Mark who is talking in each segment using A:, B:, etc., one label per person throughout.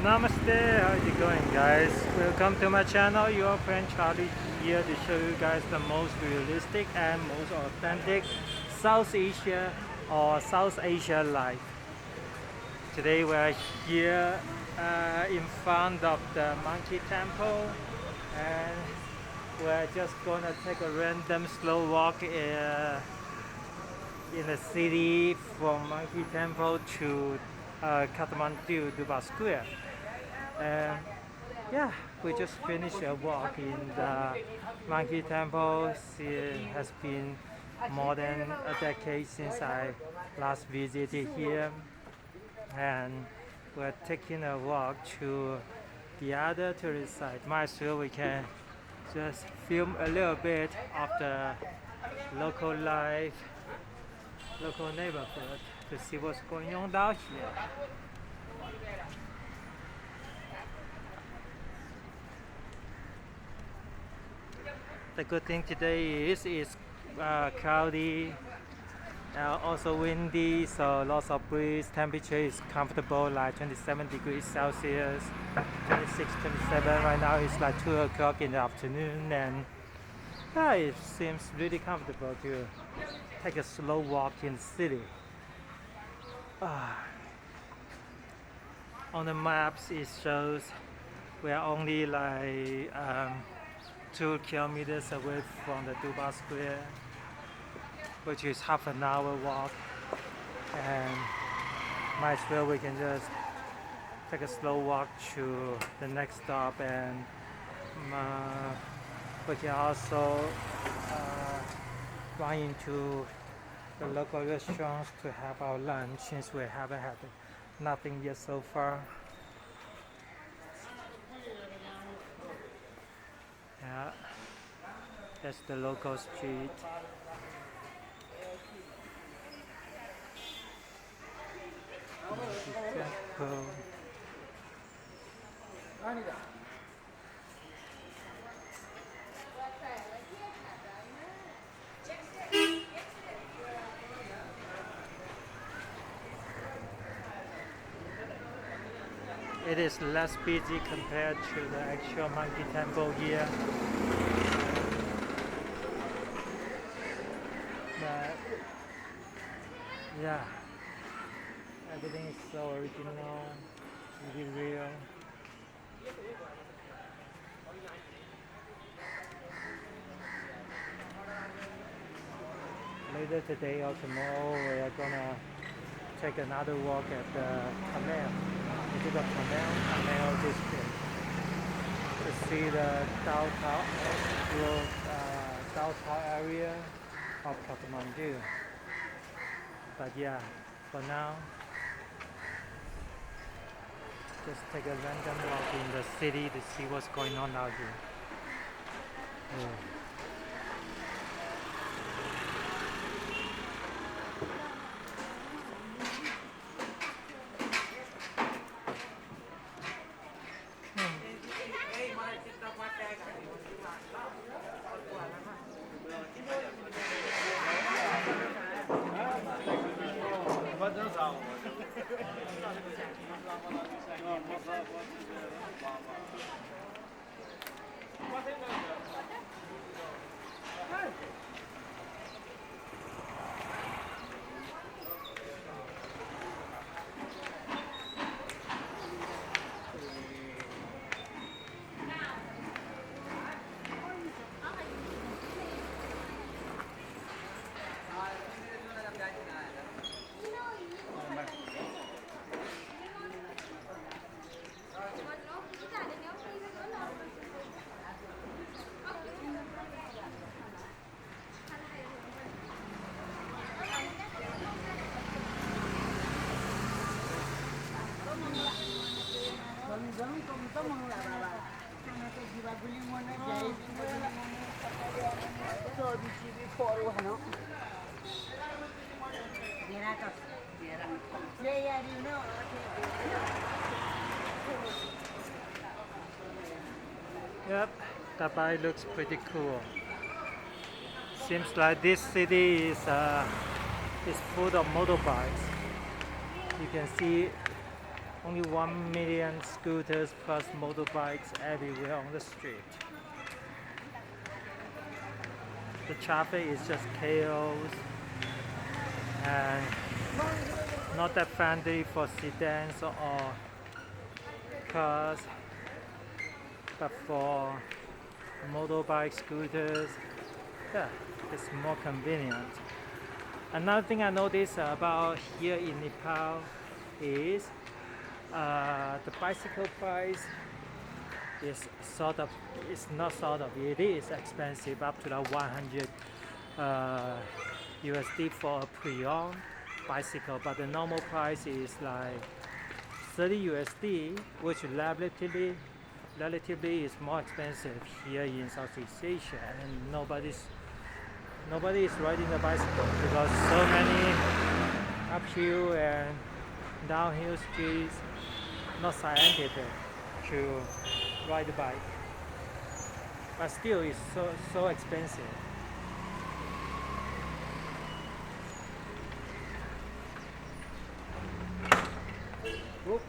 A: Namaste, how's it going guys? Welcome to my channel, your friend Charlie here to show you guys the most realistic and most authentic South Asia or South Asia life. Today we're here in front of the Monkey Temple and we're just gonna take a random slow walk in the city from Monkey Temple to Kathmandu, Dubai Square. And yeah, we just finished a walk in the Monkey Temple. It has been more than a decade since I last visited here, and we're taking a walk to the other tourist site. Might as well we can just film a little bit of the local life, local neighborhood to see what's going on down here. The good thing today is it's cloudy, also windy, so lots of breeze. Temperature is comfortable, like 27 degrees Celsius, 26, 27. Right now it's like 2 o'clock in the afternoon, and yeah, it seems really comfortable to take a slow walk in the city. On the maps it shows we are only like 2 kilometers away from the Dubai Square, which is half an hour walk, and might as well we can just take a slow walk to the next stop, and we can also run into the local restaurants to have our lunch since we haven't had nothing yet so far. Yeah, that's the local street. Temple. It is less busy compared to the actual Monkey Temple here. But yeah, everything is so original, really real. Later today or tomorrow we are gonna take another walk at the canal, into the canal district, to see the downtown area of Kathmandu. But yeah, for now, just take a random walk in the city to see what's going on out here. Yep, Dubai looks pretty cool. Seems like this city is full of motorbikes. You can see only 1 million scooters plus motorbikes everywhere on the street. The traffic is just chaos and not that friendly for sedans or cars, but for motorbike scooters, yeah, it's more convenient. Another thing I noticed about here in Nepal is the bicycle price is it's not it is expensive, up to the 100 USD for a pre-owned bicycle, but the normal price is like 30 USD, which relatively is more expensive here in Southeast Asia, and nobody is riding a bicycle because so many uphill and downhill streets not scientific to ride a bike, but still it's so expensive. Whoop.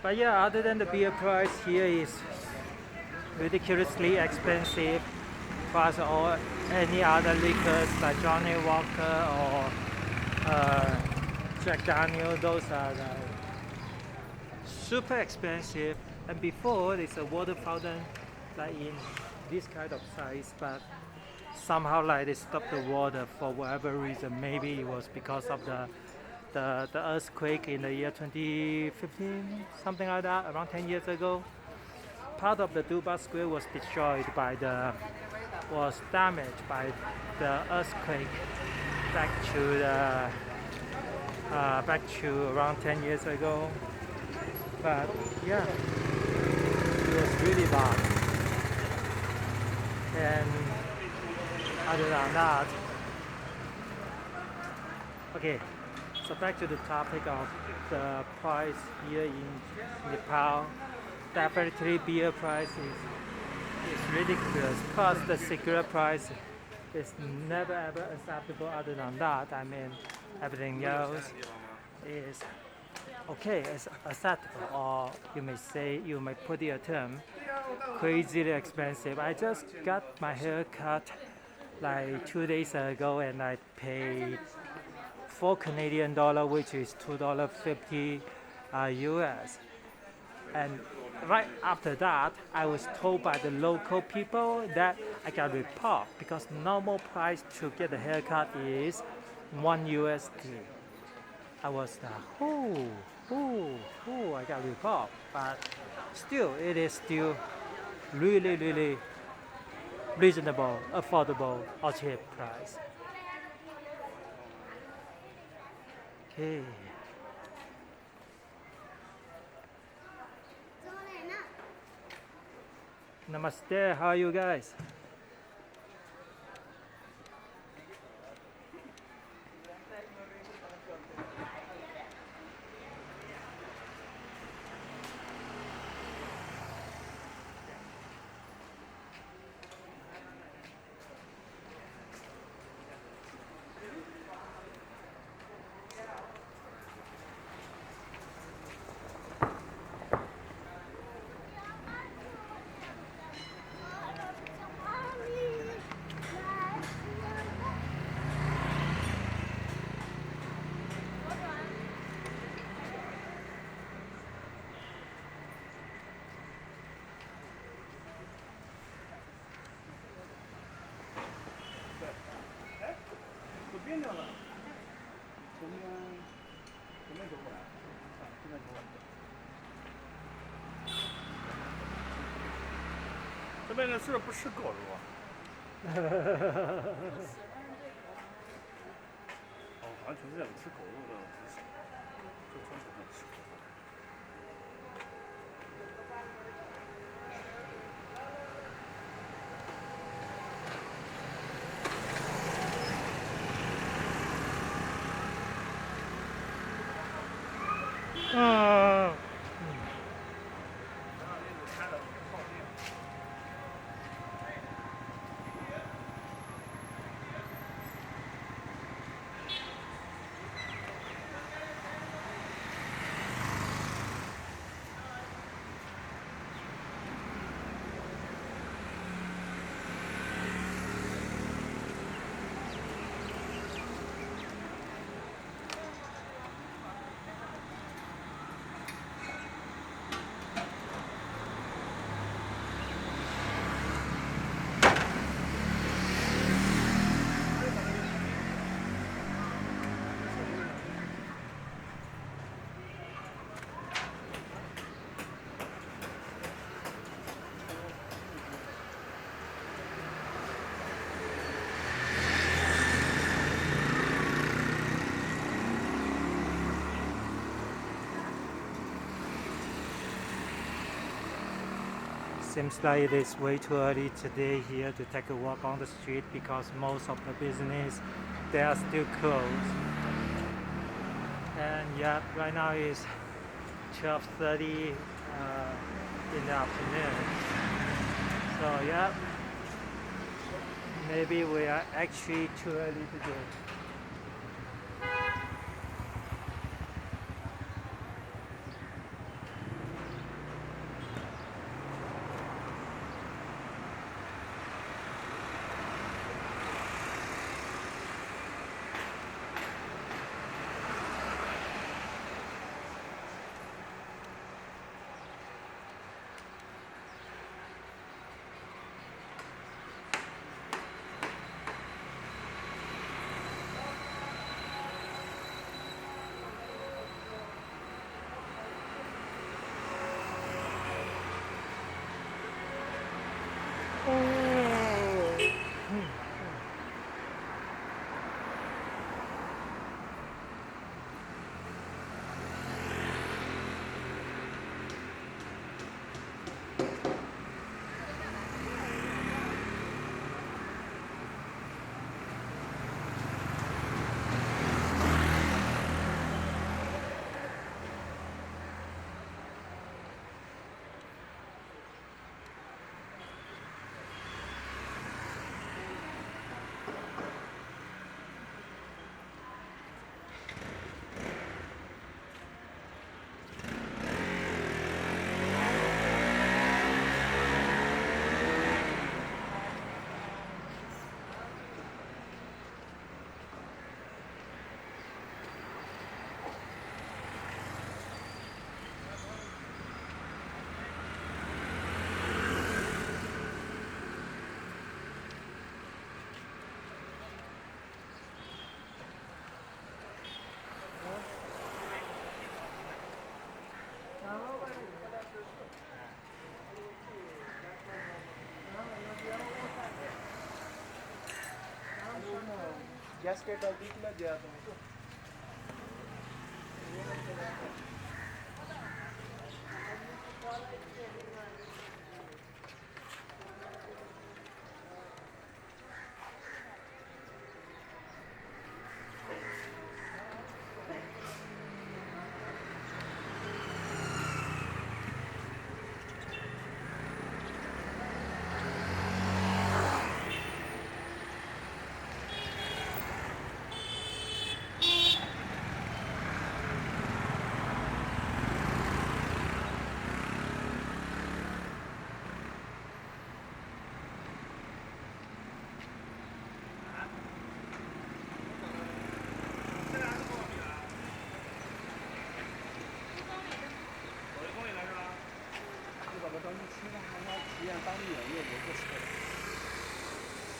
A: But yeah, other than the beer price, here is ridiculously expensive, plus or any other liquors like Johnny Walker or Jack Daniel. Those are super expensive. And before, it's a water fountain like in this kind of size, but somehow like they stopped the water for whatever reason. Maybe it was because of the earthquake in the year 2015, something like that, around 10 years ago. Part of the Dubai Square was damaged by the earthquake back to around 10 years ago. But yeah, it was really bad. And other than that, okay, so back to the topic of the price here in Nepal. Definitely beer price is ridiculous. Plus the cigarette price is never ever acceptable. Other than that, I mean, everything else is okay, it's acceptable, or you may put it a term, crazily expensive. I just got my hair cut like 2 days ago, and I paid $4 Canadian, which is $2.50 US. And right after that, I was told by the local people that I got ripped off because normal price to get a haircut is $1 USD. I was like, I got ripped off. But still, it is still really reasonable, affordable, or cheap price. Okay. Namaste, how are you guys?
B: 这边人是不吃狗肉啊？哦，好像全世界吃狗肉的很少，就中国人吃狗肉。
A: seems like it is way too early today here to take a walk on the street because most of the business they are still closed. And yeah, right now is 12:30 in the afternoon. So yeah, maybe we are actually too early to do.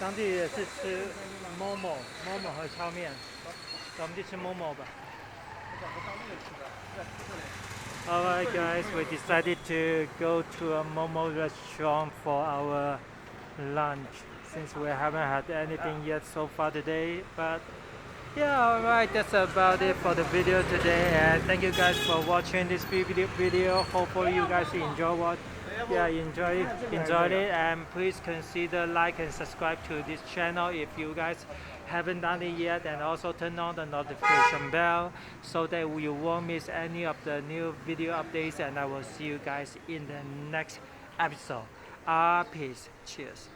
A: 当地也是吃 Momo 和炒面，咱们去吃 Momo 吧。Alright guys, we decided to go to a Momo restaurant for our lunch since we haven't had anything yet so far today. But yeah, alright, that's about it for the video today, and thank you guys for watching this video. Hopefully you guys enjoyed it, and please consider like and subscribe to this channel if you guys haven't done it yet, and also turn on the notification bell so that you won't miss any of the new video updates, and I will see you guys in the next episode. Peace. Cheers.